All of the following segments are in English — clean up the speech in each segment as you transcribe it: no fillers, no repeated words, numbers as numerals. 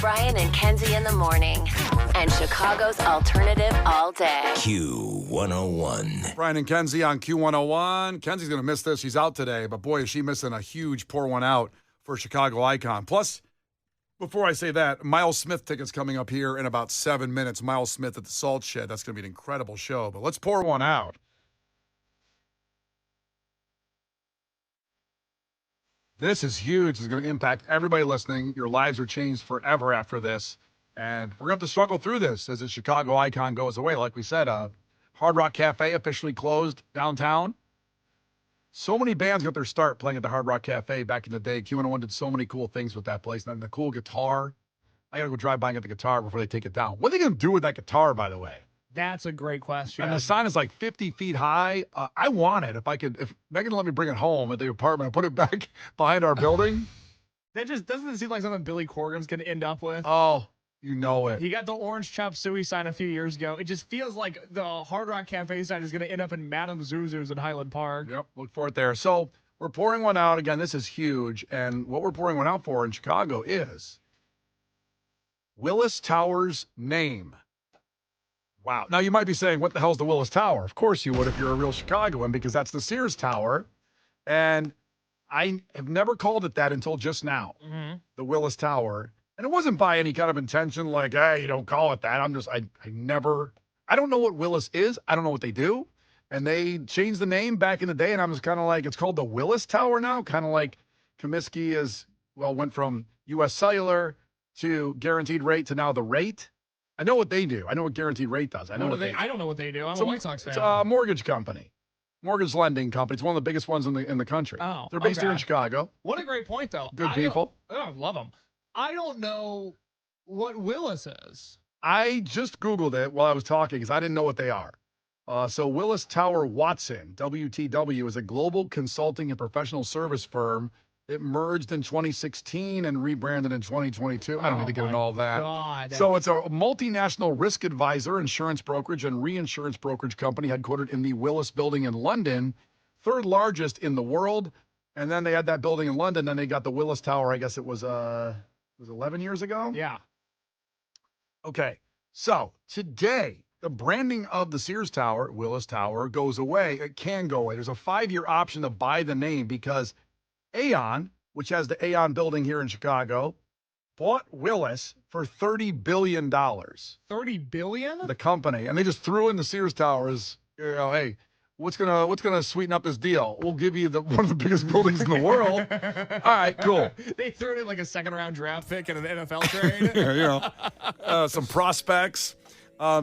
Brian and Kenzie in the morning. And Chicago's alternative all day. Q101. Brian and Kenzie on Q101. Kenzie's going to miss this. She's out today, but boy, is she missing a huge pour one out for Chicago Icon. Plus, before I say that, Miles Smith tickets coming up here in about 7 minutes. Miles Smith at the Salt Shed. That's going to be an incredible show. But let's pour one out. This is huge. It's going to impact everybody listening. Your lives are changed forever after this. And we're going to have to struggle through this as the Chicago Icon goes away. Like we said, Hard Rock Cafe officially closed downtown. So many bands got their start playing at the Hard Rock Cafe back in the day. Q101 did so many cool things with that place. And the cool guitar. I got to go drive by and get the guitar before they take it down. What are they going to do with that guitar, by the way? That's a great question. And the sign is like 50 feet high. I want it. If Megan let me bring it home at the apartment and put it back behind our building. That just doesn't seem like something Billy Corgan's going to end up with. Oh, you know it. He got the orange chop suey sign a few years ago. It just feels like the Hard Rock Cafe sign is going to end up in Madame Zuzu's in Highland Park. Yep, look for it there. So we're pouring one out. Again, this is huge. And what we're pouring one out for in Chicago is Willis Tower's name. Wow. Now, you might be saying, what the hell's the Willis Tower? Of course you would if you're a real Chicagoan, because that's the Sears Tower. And I have never called it that until just now, the Willis Tower. And it wasn't by any kind of intention like, hey, you don't call it that. I don't know what Willis is. I don't know what they do. And they changed the name back in the day, and I was kind of like, it's called the Willis Tower now, kind of like Comiskey went from U.S. Cellular to Guaranteed Rate to now the Rate. I know what they do. I know what Guaranteed Rate does. I don't know what they do. I'm a White Sox fan. It's a mortgage company. Mortgage lending company. It's one of the biggest ones in the country. Oh, they're based here in Chicago. What a great point, though. Good people. I love them. I don't know what Willis is. I just Googled it while I was talking because I didn't know what they are. So Willis Tower Watson, WTW, is a global consulting and professional service firm. It merged in 2016 and rebranded in 2022. I don't need to get into all that. God. So it's a multinational risk advisor, insurance brokerage, and reinsurance brokerage company headquartered in the Willis Building in London, third largest in the world. And then they had that building in London. Then they got the Willis Tower. I guess it was 11 years ago. Yeah. Okay. So today, the branding of the Sears Tower, Willis Tower, goes away. It can go away. There's a 5-year option to buy the name because Aon, which has the Aon building here in Chicago, bought Willis for $30 billion. $30 billion? The company. And they just threw in the Sears Tower as, hey, what's gonna sweeten up this deal? We'll give you one of the biggest buildings in the world. All right, cool. They threw it in like a second-round draft pick in an NFL trade. Some prospects.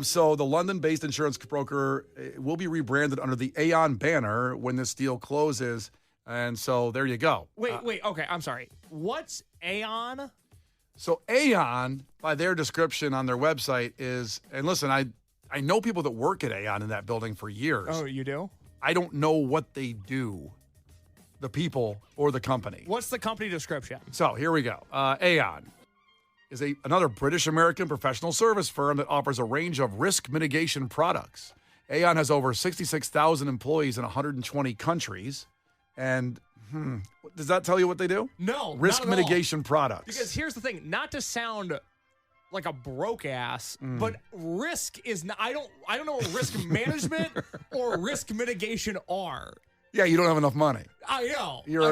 So the London-based insurance broker will be rebranded under the Aon banner when this deal closes. And so there you go. Wait. Okay, I'm sorry. What's Aon? So Aon, by their description on their website, is, and listen, I know people that work at Aon in that building for years. Oh, you do? I don't know what they do, the people or the company. What's the company description? So here we go. Aon is another British-American professional service firm that offers a range of risk mitigation products. Aon has over 66,000 employees in 120 countries. And does that tell you what they do? No. Risk mitigation products. Because here's the thing, not to sound like a broke ass, but risk is not, I don't know what risk management or risk mitigation are. Yeah, you don't have enough money. I know. You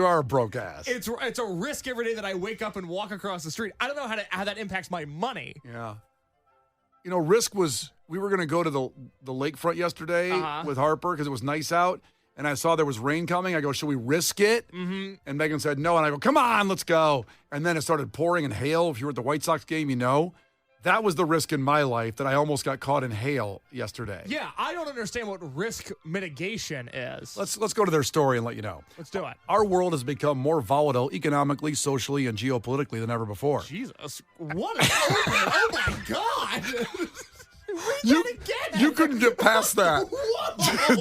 are a broke ass. It's a risk every day that I wake up and walk across the street. I don't know how that impacts my money. Yeah. You know, risk was, we were going to go to the lakefront yesterday with Harper because it was nice out. And I saw there was rain coming. I go, should we risk it? Mm-hmm. And Megan said no. And I go, come on, let's go. And then it started pouring in hail. If you were at the White Sox game, you know. That was the risk in my life that I almost got caught in hail yesterday. Yeah, I don't understand what risk mitigation is. Let's go to their story and let you know. Let's do it. Our world has become more volatile economically, socially, and geopolitically than ever before. Jesus. What an opening. Oh, my God. You couldn't get past that.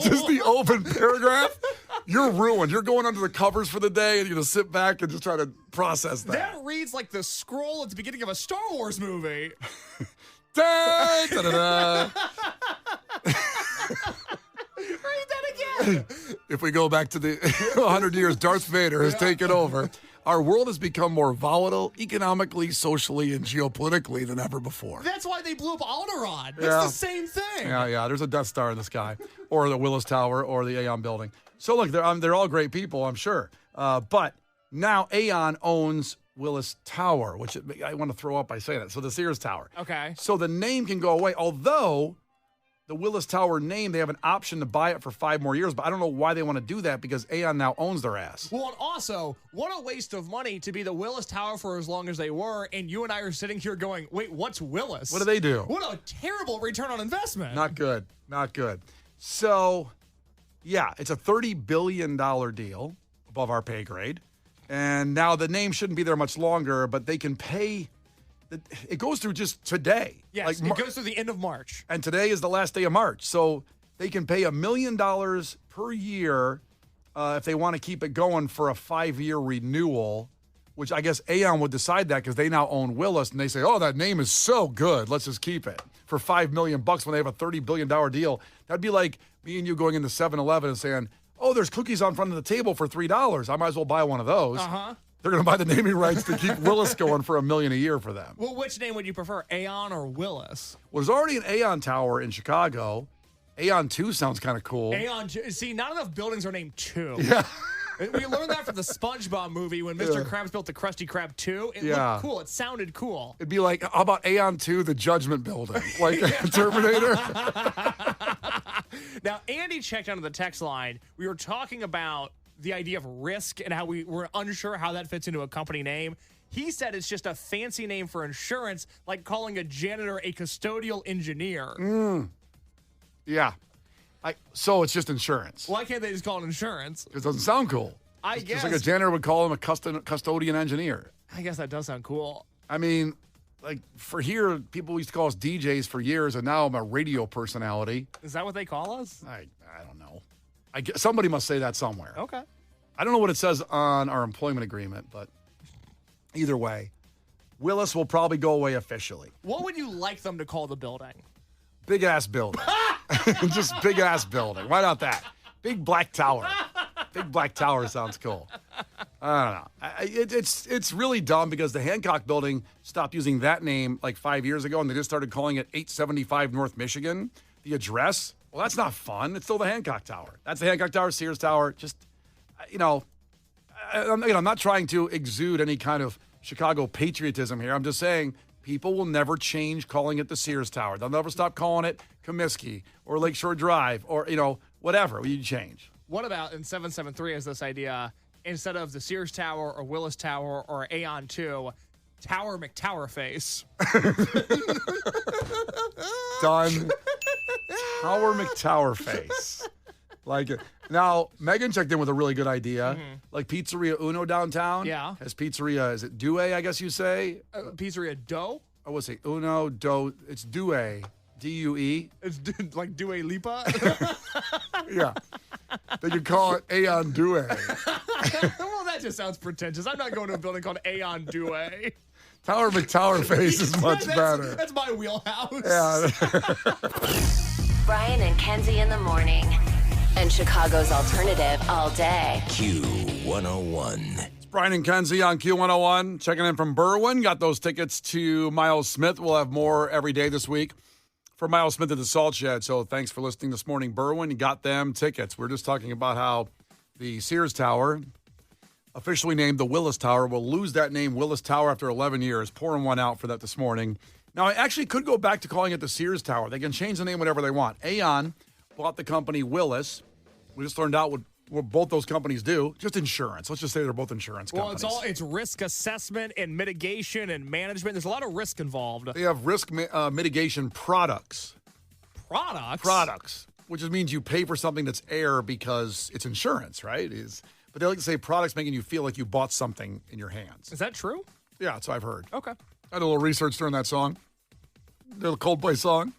Just the open paragraph. You're ruined. You're going under the covers for the day, and you're going to sit back and just try to process that. That reads like the scroll at the beginning of a Star Wars movie. Da, da, da, da. Read that again. If we go back to the 100 years, Darth Vader has taken over. Our world has become more volatile economically, socially, and geopolitically than ever before. That's why they blew up Alderaan. It's Yeah. the same thing. Yeah. There's a Death Star in the sky, or the Willis Tower, or the Aon building. So look, they're all great people, I'm sure. But now Aon owns Willis Tower, which I want to throw up by saying that. So the Sears Tower. Okay. So the name can go away, although the Willis Tower name, they have an option to buy it for 5 more years, but I don't know why they want to do that because Aon now owns their ass. Well, and also, what a waste of money to be the Willis Tower for as long as they were, and you and I are sitting here going, wait, what's Willis? What do they do? What a terrible return on investment. Not good. So, yeah, it's a $30 billion deal above our pay grade. And now the name shouldn't be there much longer, but they can pay. It goes through just today. Yes, it goes through the end of March. And today is the last day of March. So they can pay $1 million per year if they want to keep it going for a 5-year renewal, which I guess Aon would decide that because they now own Willis. And they say, oh, that name is so good. Let's just keep it for $5 million when they have a $30 billion deal. That'd be like me and you going into 7-Eleven and saying, oh, there's cookies on front of the table for $3. I might as well buy one of those. Uh-huh. They're going to buy the naming rights to keep Willis going for $1 million a year for them. Well, which name would you prefer, Aon or Willis? Well, there's already an Aon Tower in Chicago. Aon 2 sounds kind of cool. Aon, see, not enough buildings are named 2. Yeah. We learned that from the SpongeBob movie when Mr. Krabs built the Krusty Krab 2. It looked cool. It sounded cool. It'd be like, how about Aon 2, the Judgment Building? Like Terminator? Now, Andy checked onto the text line. We were talking about the idea of risk and how we were unsure how that fits into a company name. He said it's just a fancy name for insurance, like calling a janitor a custodial engineer. Yeah. So it's just insurance. Why can't they just call it insurance? It doesn't sound cool. I guess. Just like a janitor would call him a custodian engineer. I guess that does sound cool. I mean, like for here, people used to call us DJs for years, and now I'm a radio personality. Is that what they call us? I don't know. I guess somebody must say that somewhere. Okay. I don't know what it says on our employment agreement, but either way, Willis will probably go away officially. What would you like them to call the building? Big ass building. Just big ass building. Why not that? Big Black Tower. Big Black Tower sounds cool. I don't know. It's really dumb because the Hancock building stopped using that name like 5 years ago, and they just started calling it 875 North Michigan. The address, well, that's not fun. It's still the Hancock Tower. That's the Hancock Tower, Sears Tower. Just, I'm not trying to exude any kind of Chicago patriotism here. I'm just saying people will never change calling it the Sears Tower. They'll never stop calling it Comiskey or Lakeshore Drive or, whatever. You change. What about in 773 is this idea, instead of the Sears Tower or Willis Tower or Aon 2, Tower McTowerface. Done. Tower McTowerface. Like it. Now, Megan checked in with a really good idea. Mm-hmm. Like Pizzeria Uno downtown. Yeah. Has pizzeria, is it Due, I guess you say? Pizzeria Dough? I would say Uno, Dough. It's Due. D-U-E. It's like Dua Lipa? Yeah. Then you call it Aon Due. Well, that just sounds pretentious. I'm not going to a building called Aon Due. Tower McTowerface is much better. That's my wheelhouse. Yeah. Brian and Kenzie in the morning. And Chicago's alternative all day. Q101. It's Brian and Kenzie on Q101. Checking in from Berwyn. Got those tickets to Miles Smith. We'll have more every day this week for Miles Smith at the Salt Shed. So thanks for listening this morning, Berwyn. You got them tickets. We're just talking about how the Sears Tower, officially named the Willis Tower, will lose that name Willis Tower after 11 years. Pouring one out for that this morning. Now, I actually could go back to calling it the Sears Tower. They can change the name whenever they want. Aon bought the company Willis. We just learned out what both those companies do. Just insurance. Let's just say they're both insurance companies. Well, it's risk assessment and mitigation and management. There's a lot of risk involved. They have risk mitigation products. Products? Which just means you pay for something that's air because it's insurance, right? But they like to say products making you feel like you bought something in your hands. Is that true? Yeah, that's what I've heard. Okay. I did a little research during that song. The Coldplay song.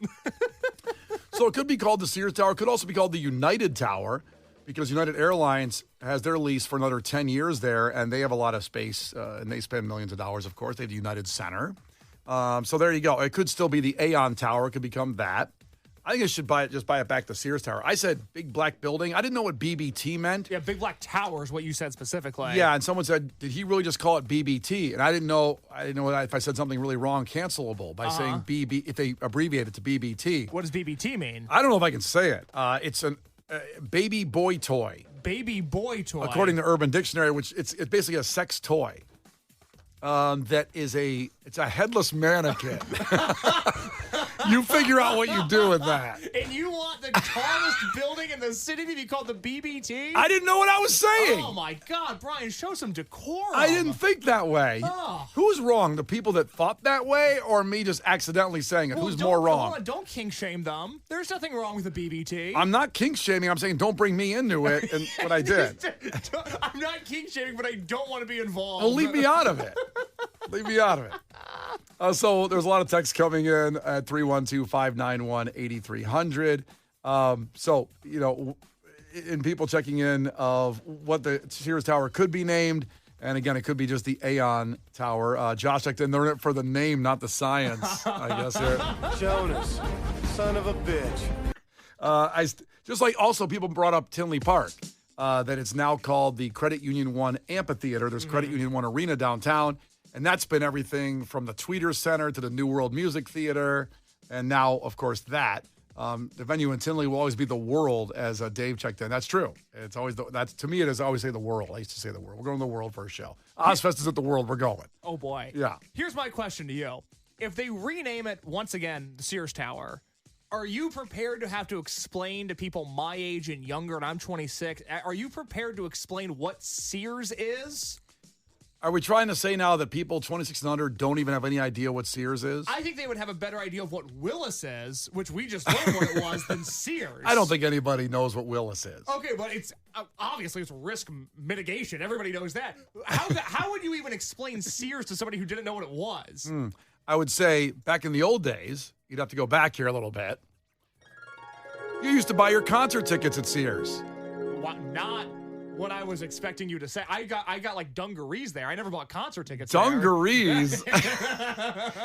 So it could be called the Sears Tower. It could also be called the United Tower because United Airlines has their lease for another 10 years there, and they have a lot of space, and they spend millions of dollars, of course. They have the United Center. So there you go. It could still be the Aon Tower. It could become that. I think I should just buy it back the Sears Tower. I said big black building. I didn't know what BBT meant. Yeah, Big Black Tower is what you said specifically. Yeah, and someone said, did he really just call it BBT? And I didn't know if I said something really wrong, cancelable by saying BB, if they abbreviate it to BBT. What does BBT mean? I don't know if I can say it. It's a baby boy toy. Baby boy toy. According to Urban Dictionary, which it's basically a sex toy. That is it's a headless mannequin. You figure out what you do with that. And you want the tallest building in the city to be called the BBT? I didn't know what I was saying. Oh, my God. Brian, show some decorum. I didn't think that way. Oh. Who's wrong? The people that thought that way or me just accidentally saying it? Well, Who's more wrong? Hold on, don't kink shame them. There's nothing wrong with the BBT. I'm not kink shaming. I'm saying don't bring me into it and what I did. I'm not kink shaming, but I don't want to be involved. Well, leave me out of it. Leave me out of it. So there's a lot of texts coming in at 312-591-8300. So, and people checking in of what the Sears Tower could be named. And again, it could be just the Aeon Tower. Josh checked in. They're in it for the name, not the science, I guess. Here. Jonas, son of a bitch. Just like also people brought up Tinley Park, that it's now called the Credit Union One Amphitheater. There's Credit Union One Arena downtown. And that's been everything from the Tweeter Center to the New World Music Theater. And now, of course, that. The venue in Tinley will always be the World, as Dave checked in. That's true. It's always to me, it is always say the World. I used to say the World. We're going to the World for a show. Ozfest is at the World. We're going. Oh, boy. Yeah. Here's my question to you. If they rename it once again, the Sears Tower, are you prepared to have to explain to people my age and younger, and I'm 26, are you prepared to explain what Sears is? Are we trying to say now that people 26 and under don't even have any idea what Sears is? I think they would have a better idea of what Willis is, which we just learned what it was, than Sears. I don't think anybody knows what Willis is. Okay, but it's obviously it's risk mitigation. Everybody knows that. How would you even explain Sears to somebody who didn't know what it was? I would say back in the old days, you'd have to go back here a little bit. You used to buy your concert tickets at Sears. Not what I was expecting you to say. I got like dungarees there. I never bought concert tickets. Dungarees.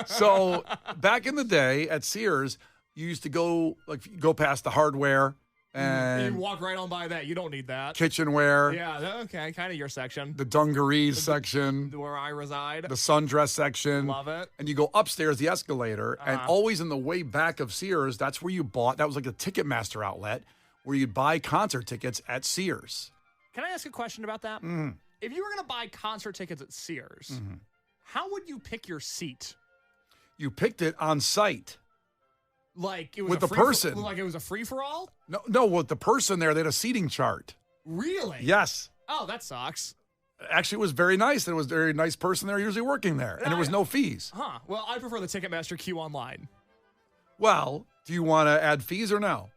So back in the day at Sears, you used to go past the hardware and you walk right on by that. You don't need that. Kitchenware. Yeah, okay, kind of your section. The dungarees section. Where I reside. The sundress section. Love it. And you go upstairs the escalator, and always in the way back of Sears, that's where you bought. That was like a Ticketmaster outlet where you'd buy concert tickets at Sears. Can I ask a question about that? Mm-hmm. If you were going to buy concert tickets at Sears, how would you pick your seat? You picked it on site. Like it was with the person. Like it was a free-for-all? No, with the person there, they had a seating chart. Really? Yes. Oh, that sucks. Actually, it was very nice. There was a very nice person there usually working there, and there was no fees. Huh. Well, I prefer the Ticketmaster queue online. Well, do you want to add fees or no?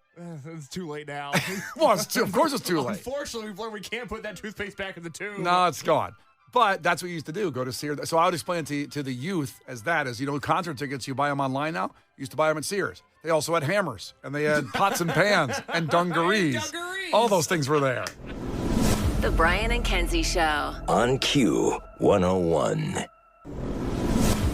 It's too late now. Well, of course it's too late. Unfortunately, we've learned we can't put that toothpaste back in the tube. No, it's gone. But that's what you used to do, go to Sears. So I would explain to the youth as concert tickets, you buy them online now. You used to buy them at Sears. They also had hammers, and they had pots and pans and dungarees. All those things were there. The Brian and Kenzie Show. On Q 101.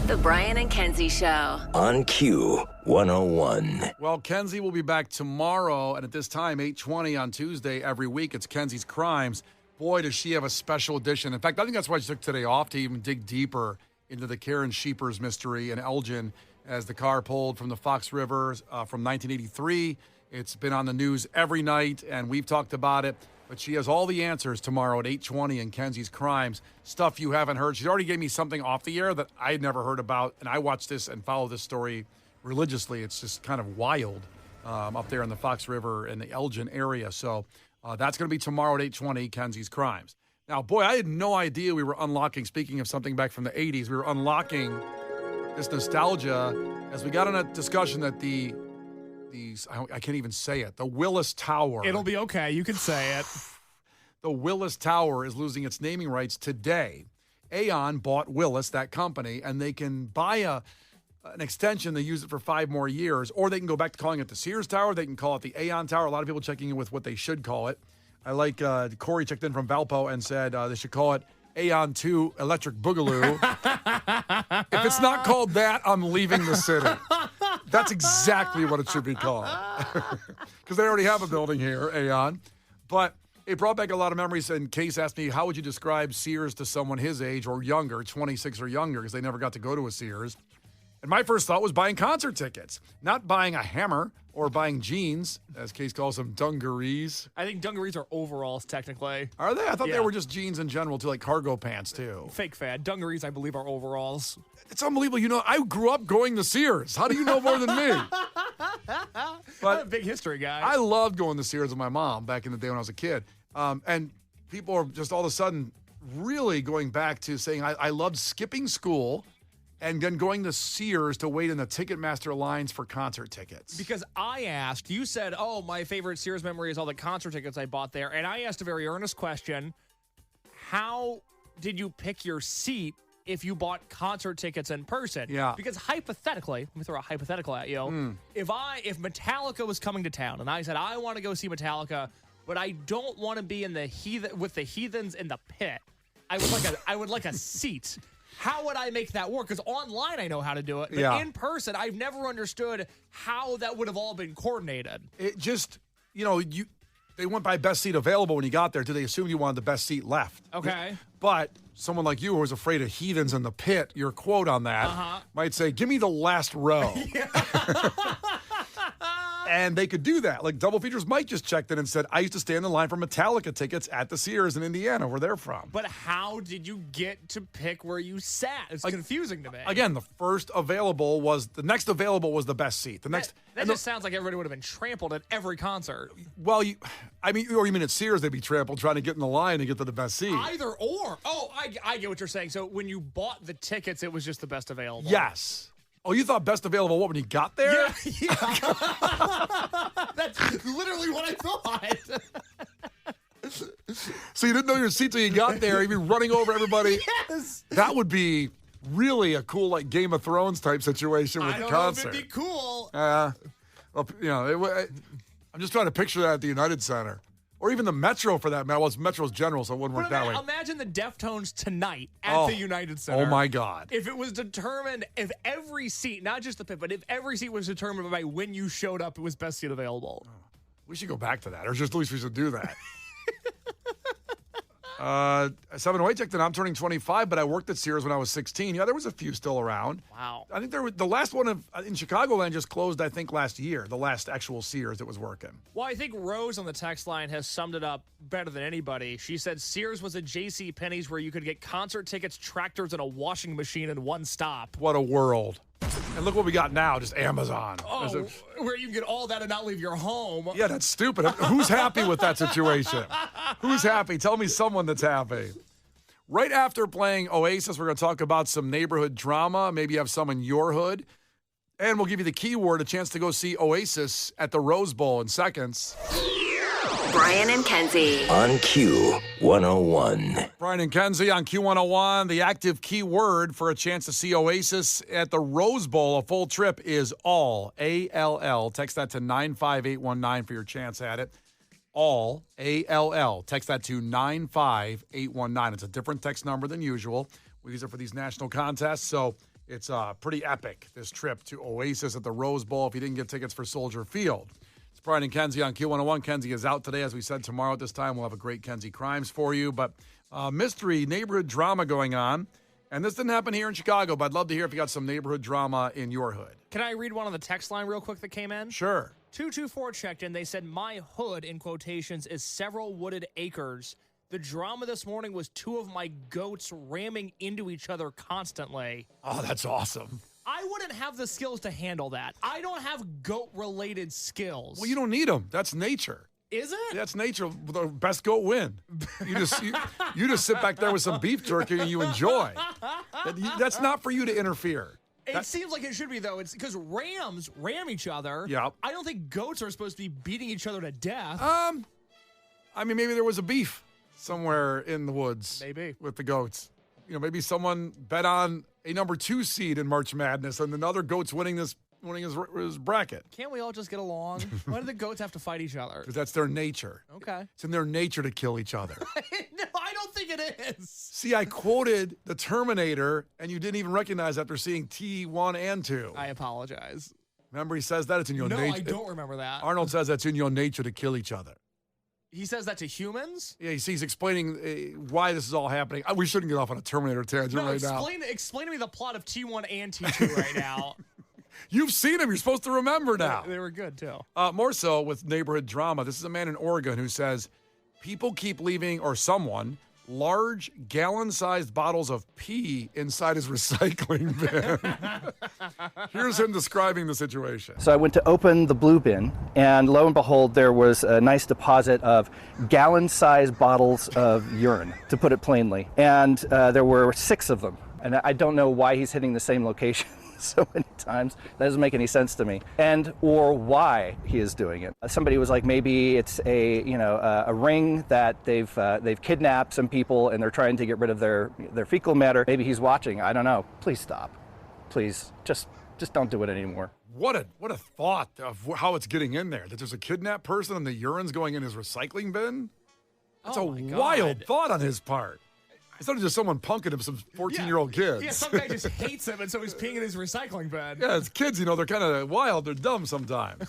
The Brian and Kenzie Show. On Q 101. Well, Kenzie will be back tomorrow, and at this time, 8:20 on Tuesday every week. It's Kenzie's Crimes. Boy, does she have a special edition. In fact, I think that's why she took today off, to even dig deeper into the Karen Sheepers mystery in Elgin as the car pulled from the Fox River from 1983. It's been on the news every night, and we've talked about it. But she has all the answers tomorrow at 8:20 in Kenzie's Crimes. Stuff you haven't heard. She already gave me something off the air that I had never heard about, and I watched this and follow this story religiously. It's just kind of wild up there in the Fox River in the Elgin area. So that's going to be tomorrow at 8:20, Kenzie's Crimes. Now, boy, I had no idea we were unlocking, speaking of something back from the 80s, we were unlocking this nostalgia as we got in a discussion that I can't even say it, the Willis Tower. It'll be okay. You can say it. The Willis Tower is losing its naming rights today. Aon bought Willis, that company, and they can buy an extension. They use it for 5 more years, or they can go back to calling it the Sears Tower. They can call it the Aon Tower. A lot of people checking in with what they should call it. I like Corey checked in from Valpo and said they should call it Aon 2 Electric Boogaloo. If it's not called that, I'm leaving the city. That's exactly what it should be called. Because they already have a building here, Aeon. But it brought back a lot of memories. And Case asked me, how would you describe Sears to someone his age or younger, 26 or younger, because they never got to go to a Sears. And my first thought was buying concert tickets, not buying a hammer or buying jeans, as Case calls them, dungarees. I think dungarees are overalls, technically. Are they? I thought Yeah. they were just jeans in general, too, like cargo pants, too. Fake fad. Dungarees, I believe, are overalls. It's unbelievable. You know, I grew up going to Sears. How do you know more than me? I'm But a big history guy. I loved going to Sears with my mom back in the day when I was a kid. And people are just all of a sudden really going back to saying, I loved skipping school and then going to Sears to wait in the Ticketmaster lines for concert tickets. Because I asked, you said, oh, my favorite Sears memory is all the concert tickets I bought there. And I asked a very earnest question. How did you pick your seat if you bought concert tickets in person? Yeah. Because hypothetically, let me throw a hypothetical at you. If Metallica was coming to town and I said, I want to go see Metallica, but I don't want to be in with the heathens in the pit. I would like a seat. How would I make that work? Because online I know how to do it, but Yeah. in person I've never understood how that would have all been coordinated. It just, they went by best seat available when you got there. Do they assume you wanted the best seat left? Okay. But someone like you who was afraid of heathens in the pit, your quote on that might say, give me the last row. And they could do that. Like Double Features Mike just checked in and said, I used to stand in line for Metallica tickets at the Sears in Indiana, where they're from. But how did you get to pick where you sat? It's confusing to me. Again, the next available was the best seat. That just sounds like everybody would have been trampled at every concert. Or you mean at Sears they'd be trampled trying to get in the line and get to the best seat. Either or. Oh, I get what you're saying. So when you bought the tickets, it was just the best available. Yes. Oh, you thought best available when you got there? Yeah. That's literally what I thought. So you didn't know your seat till you got there. You'd be running over everybody. Yes. That would be really a cool, like Game of Thrones type situation with I the don't concert. know if it'd be cool. I'm just trying to picture that at the United Center. Or even the Metro for that matter. Well, it's Metro's General, so it wouldn't work that way. Imagine the Deftones tonight at the United Center. Oh, my God. If it was determined, if every seat, not just the pit, but if every seat was determined by when you showed up, it was best seat available. We should go back to that, or just at least we should do that. 708 checked in. I'm turning 25, but I worked at Sears when I was 16. Yeah, there was a few still around. Wow. I think the last one in Chicagoland just closed, I think, last year. The last actual Sears that was working. Well, I think Rose on the text line has summed it up better than anybody. She said Sears was a J.C. Penney's where you could get concert tickets, tractors, and a washing machine in one stop. What a world. And look what we got now, just Amazon. Oh, where you can get all that and not leave your home. Yeah, that's stupid. Who's happy with that situation? Who's happy? Tell me someone that's happy. Right after playing Oasis, we're going to talk about some neighborhood drama. Maybe you have some in your hood. And we'll give you the keyword, a chance to go see Oasis at the Rose Bowl in seconds. Brian and Kenzie. On Q101. Brian and Kenzie on Q101. The active keyword for a chance to see Oasis at the Rose Bowl, a full trip, is all, A-L-L. Text that to 95819 for your chance at it. All, A-L-L. Text that to 95819. It's a different text number than usual. We use it for these national contests, so it's pretty epic, this trip to Oasis at the Rose Bowl if you didn't get tickets for Soldier Field. It's Brian and Kenzie on Q101. Kenzie is out today. As we said, tomorrow at this time, we'll have a great Kenzie Crimes for you. But mystery, neighborhood drama going on. And this didn't happen here in Chicago, but I'd love to hear if you got some neighborhood drama in your hood. Can I read one on the text line real quick that came in? Sure. 224 checked in. They said, my hood, in quotations, is several wooded acres. The drama this morning was two of my goats ramming into each other constantly. Oh, that's awesome. I wouldn't have the skills to handle that. I don't have goat-related skills. Well, you don't need them. That's nature. Is it? That's nature. The best goat win. You just sit back there with some beef jerky and you enjoy. That's not for you to interfere. It seems like it should be, though. It's because rams ram each other. Yeah. I don't think goats are supposed to be beating each other to death. I mean, maybe there was a beef somewhere in the woods. Maybe. With the goats. Maybe someone bet on a number 2 seed in March Madness and another goat's winning his bracket. Can't we all just get along? Why do the goats have to fight each other? Because that's their nature. Okay. It's in their nature to kill each other. No, I don't think it is. See, I quoted the Terminator, and you didn't even recognize after seeing T1 and 2. I apologize. Remember he says that? It's in your No, nature. I don't remember that. Arnold says that's in your nature to kill each other. He says that to humans? Yeah, he's explaining why this is all happening. We shouldn't get off on a Terminator tangent No, right now. explain to me the plot of T1 and T2 right now. You've seen them. You're supposed to remember now. They were good, too. More so with neighborhood drama. This is a man in Oregon who says people keep leaving, or someone, large gallon-sized bottles of pee inside his recycling bin. Here's him describing the situation. So I went to open the blue bin, and lo and behold, there was a nice deposit of gallon-sized bottles of urine, to put it plainly. And there were 6 of them. And I don't know why he's hitting the same location so many times. That doesn't make any sense to me. And or why he is doing it. Somebody was like, maybe it's a ring that they've kidnapped some people and they're trying to get rid of their fecal matter. Maybe he's watching. I don't know. Please stop. Please just don't do it anymore. What a thought of how it's getting in there. That there's a kidnapped person and the urine's going in his recycling bin. That's a wild thought on his part. Instead of just someone punking him, some 14-year-old kids. Yeah, some guy just hates him, and so he's peeing in his recycling bin. Yeah, it's kids, they're kind of wild. They're dumb sometimes.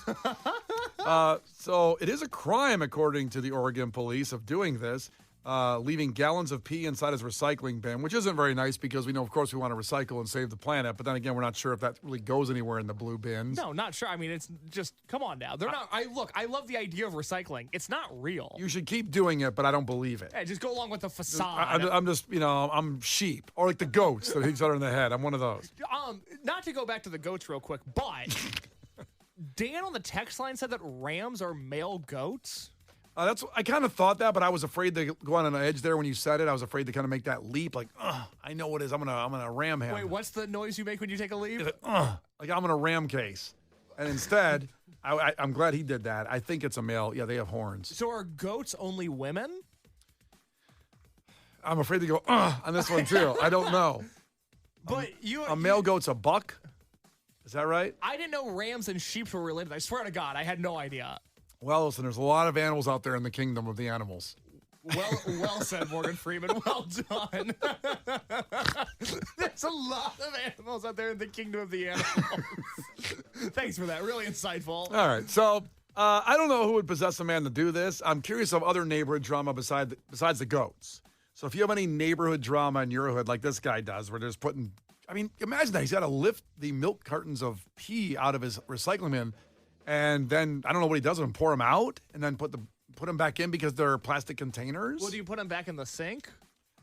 So it is a crime, according to the Oregon police, of doing this, leaving gallons of pee inside his recycling bin, which isn't very nice because we know, of course, we want to recycle and save the planet. But then again, we're not sure if that really goes anywhere in the blue bins. No, not sure. I mean, it's just, come on now. They're not, I love the idea of recycling. It's not real. You should keep doing it, but I don't believe it. Yeah, just go along with the facade. I'm just, I'm sheep. Or like the goats that hits her in the head. I'm one of those. Not to go back to the goats real quick, but Dan on the text line said that rams are male goats. I kind of thought that, but I was afraid to go on an edge there when you said it. I was afraid to kind of make that leap, like, I know what it is. I'm gonna ram him. Wait, what's the noise you make when you take a leap? Like I'm gonna ram case. And instead, I'm glad he did that. I think it's a male. Yeah, they have horns. So are goats only women? I'm afraid to go on this one too. I don't know. But a male goat's a buck. Is that right? I didn't know rams and sheep were related. I swear to God, I had no idea. Well, listen, there's a lot of animals out there in the kingdom of the animals. Well said, Morgan Freeman. Well done. There's a lot of animals out there in the kingdom of the animals. Thanks for that. Really insightful. All right. So I don't know who would possess a man to do this. I'm curious of other neighborhood drama besides the goats. So if you have any neighborhood drama in your hood like this guy does, where they're just putting, imagine that. He's got to lift the milk cartons of pee out of his recycling bin. And then I don't know what he does with them, pour them out, and then put them back in because they're plastic containers. Well, do you put them back in the sink?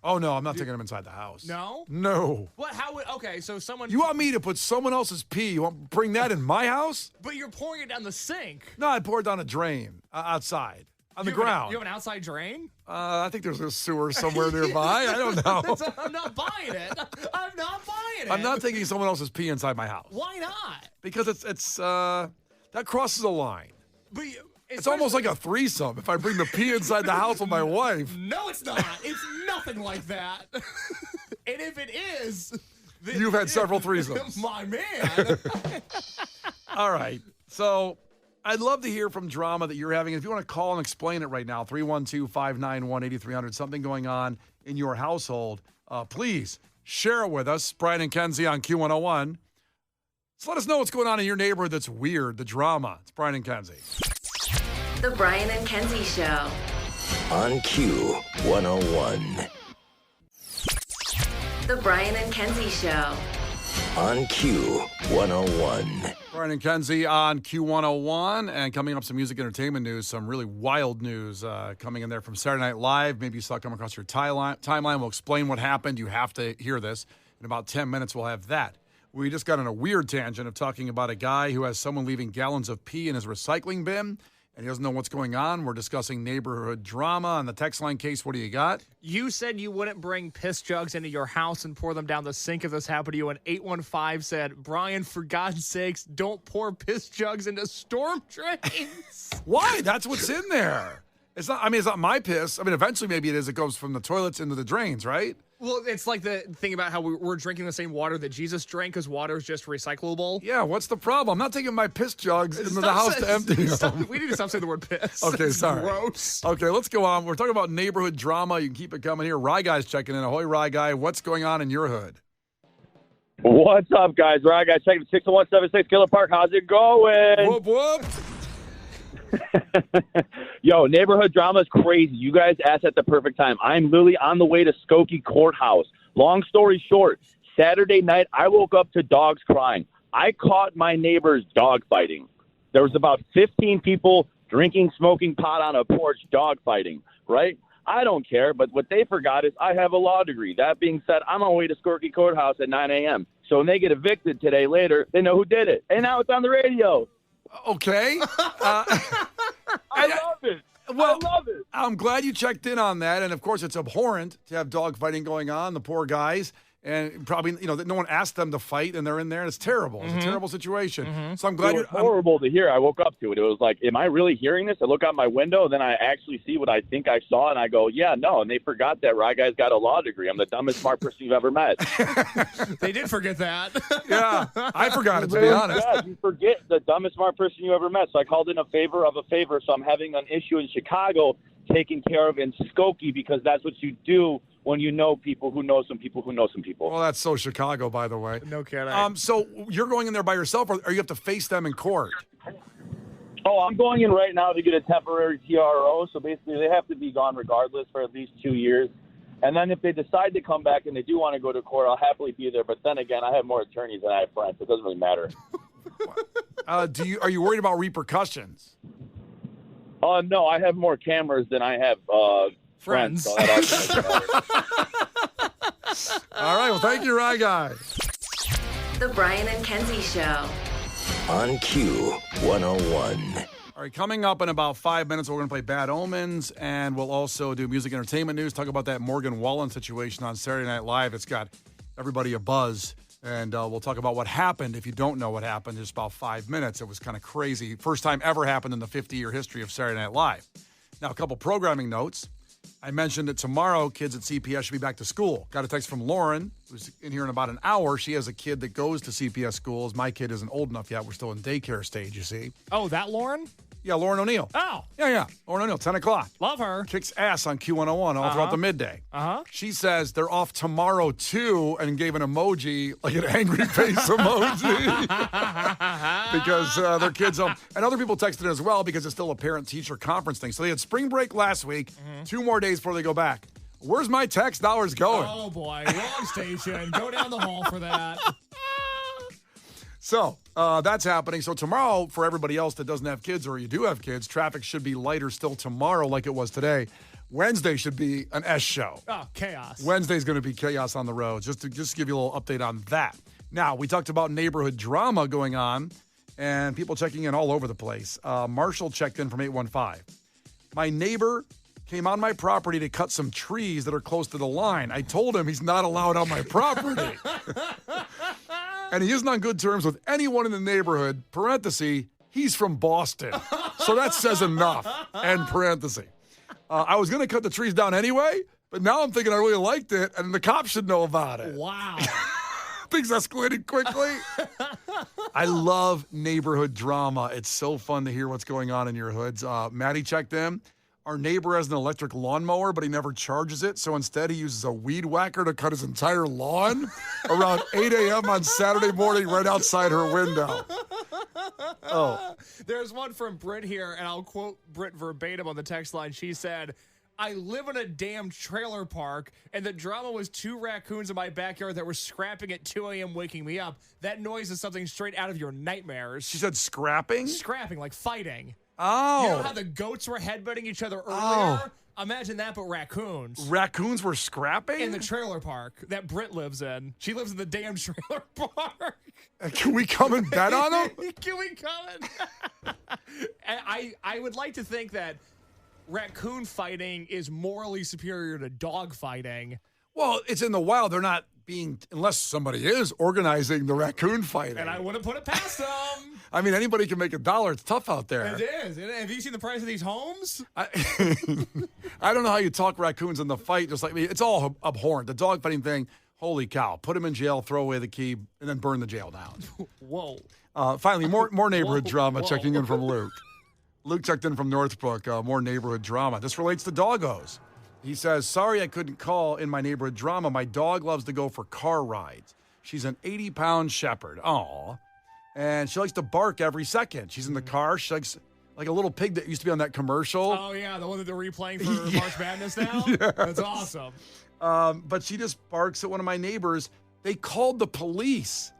Oh no, I'm not taking them inside the house. No. No. What? Okay, so someone. You want me to put someone else's pee? You want to bring that in my house? But you're pouring it down the sink. No, I'd pour it down a drain outside on the ground. You have an outside drain? I think there's a sewer somewhere nearby. I don't know. I'm not buying it. I'm not buying it. I'm not taking someone else's pee inside my house. Why not? Because it's that crosses a line. But it's almost like a threesome if I bring the pee inside the house with my wife. No, it's not. It's nothing like that. And if it is, you've had several threesomes. My man. All right. So I'd love to hear from drama that you're having. If you want to call and explain it right now, 312-591-8300, something going on in your household, please share it with us. Brian and Kenzie on Q101. So let us know what's going on in your neighborhood that's weird, the drama. It's Brian and Kenzie. The Brian and Kenzie Show. On Q101. The Brian and Kenzie Show. On Q101. Brian and Kenzie on Q101. And coming up, some music entertainment news, some really wild news coming in there from Saturday Night Live. Maybe you saw it come across your timeline. We'll explain what happened. You have to hear this. In about 10 minutes, we'll have that. We just got on a weird tangent of talking about a guy who has someone leaving gallons of pee in his recycling bin, and he doesn't know what's going on. We're discussing neighborhood drama on the text line case. What do you got? You said you wouldn't bring piss jugs into your house and pour them down the sink if this happened to you, and 815 said, Brian, for God's sakes, don't pour piss jugs into storm drains. Why? That's what's in there. It's not my piss. Eventually maybe it is. It goes from the toilets into the drains, right? Well, it's like the thing about how we're drinking the same water that Jesus drank because water is just recyclable. Yeah, what's the problem? I'm not taking my piss jugs into the house to empty them. We need to stop saying the word piss. Okay, sorry. Gross. Okay, let's go on. We're talking about neighborhood drama. You can keep it coming here. Rye Guy's checking in. Ahoy, Rye Guy. What's going on in your hood? What's up, guys? Right, guys, checking 60176 Killer Park. How's it going? Whoop, whoop. Yo, neighborhood drama is crazy. You guys asked at the perfect time. I'm literally on the way to Skokie Courthouse. Long story short, Saturday night, I woke up to dogs crying. I caught my neighbors dog fighting. There was about 15 people drinking, smoking pot on a porch, dog fighting, right? I don't care, but what they forgot is I have a law degree. That being said, I'm on my way to Skokie Courthouse at 9 a.m. So when they get evicted today later, they know who did it. And now it's on the radio. Okay. I love it. Well, I love it. I'm glad you checked in on that. And, of course, it's abhorrent to have dog fighting going on, the poor guys. And probably, no one asked them to fight, and they're in there, and it's terrible. It's a terrible situation. So I'm glad It was horrible to hear. I woke up to it. It was like, am I really hearing this? I look out my window, then I actually see what I think I saw, and I go, yeah, no. And they forgot that Rye Guy's got a law degree. I'm the dumbest, smart person you've ever met. They did forget that. Yeah, I forgot it, to be honest. Yeah, you forget the dumbest, smart person you ever met. So I called in a favor of a favor. So I'm having an issue in Chicago taken care of in Skokie because that's what you do when you know people who know some people who know some people. Well, that's so Chicago, by the way. No kidding. So you're going in there by yourself, or you have to face them in court? Oh, I'm going in right now to get a temporary TRO. So basically, they have to be gone regardless for at least 2 years. And then if they decide to come back and they do want to go to court, I'll happily be there. But then again, I have more attorneys than I have friends. So it doesn't really matter. Are you worried about repercussions? No, I have more cameras than I have friends. So that also matters. All right. Well, thank you, Rye Guy. The Brian and Kenzie Show. On Q 101. All right, coming up in about 5 minutes, we're going to play Bad Omens, and we'll also do music entertainment news, talk about that Morgan Wallen situation on Saturday Night Live. It's got everybody a buzz, and we'll talk about what happened. If you don't know what happened, just about 5 minutes. It was kind of crazy. First time ever happened in the 50-year history of Saturday Night Live. Now, a couple programming notes. I mentioned that tomorrow kids at CPS should be back to school. Got a text from Lauren, who's in here in about an hour. She has a kid that goes to CPS schools. My kid isn't old enough yet. We're still in daycare stage, you see. Oh, that Lauren? Yeah, Lauren O'Neill. Oh. Yeah. Lauren O'Neill, 10 o'clock. Love her. Kicks ass on Q101 all throughout the midday. Uh-huh. She says they're off tomorrow, too, and gave an emoji, like an angry face emoji. Because their kids home. And other people texted as well because it's still a parent-teacher conference thing. So they had spring break last week, 2 more days before they go back. Where's my text dollars going? Oh, boy. Wrong station. Go down the hall for that. So that's happening. So tomorrow, for everybody else that doesn't have kids or you do have kids, traffic should be lighter still tomorrow like it was today. Wednesday should be an S show. Oh, chaos. Wednesday's going to be chaos on the road. Just to give you a little update on that. Now, we talked about neighborhood drama going on and people checking in all over the place. Marshall checked in from 815. My neighbor came on my property to cut some trees that are close to the line. I told him he's not allowed on my property. And he isn't on good terms with anyone in the neighborhood, parenthesis, he's from Boston. So that says enough, end parenthesis. I was going to cut the trees down anyway, but now I'm thinking I really liked it, and the cops should know about it. Wow. Things escalated quickly. I love neighborhood drama. It's so fun to hear what's going on in your hoods. Maddie checked in. Our neighbor has an electric lawnmower, but he never charges it. So instead, he uses a weed whacker to cut his entire lawn around 8 a.m. on Saturday morning right outside her window. Oh. There's one from Britt here, and I'll quote Britt verbatim on the text line. She said, I live in a damn trailer park, and the drama was 2 raccoons in my backyard that were scrapping at 2 a.m. waking me up. That noise is something straight out of your nightmares. She said scrapping? Scrapping, like fighting. Oh. You know how the goats were headbutting each other earlier? Imagine that, but raccoons. Raccoons were scrapping? In the trailer park that Britt lives in. She lives in the damn trailer park. Can we come and bet on them? Can we come and... I would like to think that raccoon fighting is morally superior to dog fighting. Well, it's in the wild. They're not being, unless somebody is organizing the raccoon fighting. And I wouldn't put it past them. I mean, anybody can make $1. It's tough out there. It is. Have you seen the price of these homes? I don't know how you talk raccoons in the fight. Just like me, it's all abhorrent. The dog fighting thing, holy cow. Put him in jail, throw away the key, and then burn the jail down. Whoa. Finally, more neighborhood drama checking in from Luke. Luke checked in from Northbrook, more neighborhood drama. This relates to doggos. He says, sorry I couldn't call in my neighborhood drama. My dog loves to go for car rides. She's an 80-pound shepherd. Aw. And she likes to bark every second. She's in the car. She likes like a little pig that used to be on that commercial. Oh, yeah, the one that they're replaying for March Madness now? Yes. That's awesome. But she just barks at one of my neighbors. They called the police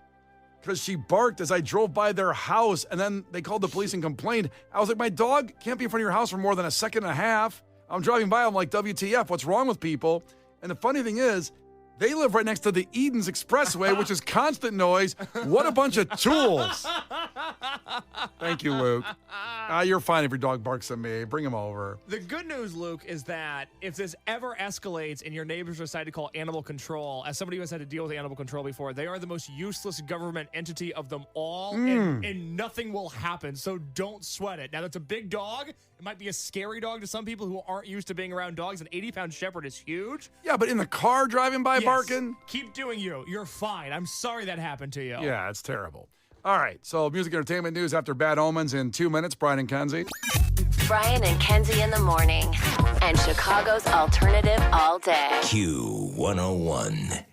because she barked as I drove by their house, and then they called the police and complained. I was like, my dog can't be in front of your house for more than a second and a half. I'm driving by. I'm like, WTF, what's wrong with people? And the funny thing is, they live right next to the Edens Expressway, which is constant noise. What a bunch of tools. Thank you, Luke. You're fine if your dog barks at me. Bring him over. The good news, Luke, is that if this ever escalates and your neighbors decide to call animal control, as somebody who has had to deal with animal control before, they are the most useless government entity of them all, and nothing will happen. So don't sweat it. Now, that's a big dog. It might be a scary dog to some people who aren't used to being around dogs. An 80-pound shepherd is huge. Yeah, but in the car driving by barking? Keep doing you. You're fine. I'm sorry that happened to you. Yeah, it's terrible. All right, so music entertainment news after Bad Omens in 2 minutes. Brian and Kenzie. Brian and Kenzie in the morning. And Chicago's alternative all day. Q101.